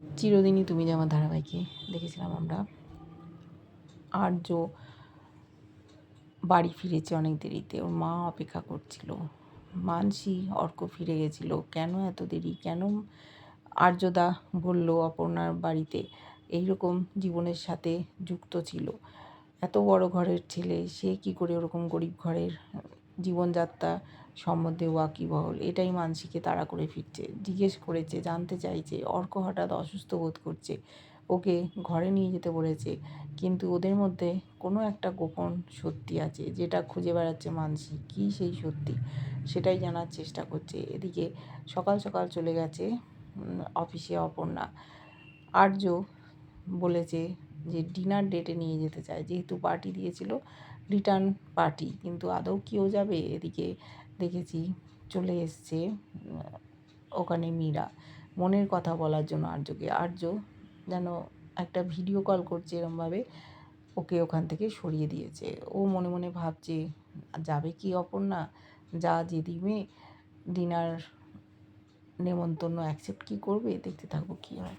চিরদিনই তুমি যে আমার ধারাবাহিকে দেখেছিলাম আমরা। আর্য বাড়ি ফিরেছে অনেক দেরিতে, ওর মা অপেক্ষা করছিল। মানসী অর্ক ফিরে গেছিল, কেন এত দেরি, কেন আর্যদা বলল অপর্ণার বাড়িতে এইরকম জীবনের সাথে যুক্ত ছিল। এত বড় ঘরের ছেলে, সে কি করে ওরকম গরিব ঘরের জীবনযাত্রা সম্বন্ধে ওয়াকিবহল। এটাই মানসীকে তাড়া করে ফিরছে। জিজ্ঞেস করেছে, জানতে চাইছে অর্ক হঠাৎ অসুস্থ বোধ করছে, ওকে ঘরে নিয়ে যেতে বলেছে। কিন্তু ওদের মধ্যে কোনো একটা গোপন সত্যি আছে, যেটা খুঁজে বেড়াচ্ছে মানসী। কী সেই সত্যি, সেটাই জানার চেষ্টা করছে। এদিকে সকাল সকাল চলে গেছে অফিসে অপর্ণা। আর্য বলেছে যে ডিনার ডেটে নিয়ে যেতে চায়, যেহেতু পার্টি দিয়েছিল, রিটার্ন পার্টি। কিন্তু আদৌ কেউ যাবে? এদিকে দেখেছি চলে এসছে ওখানে মীরা মনের কথা বলার জন্য আর্যকে। আর্য যেন একটা ভিডিও কল করছে এরমভাবে, ওকে ওখান থেকে সরিয়ে দিয়েছে। ও মনে মনে ভাবছে, যাবে কি অপর্ণা, যা জেদি মেয়ে, ডিনার নেমন্তন্ন অ্যাকসেপ্ট কি করবে? দেখতে থাকবো কী হয়।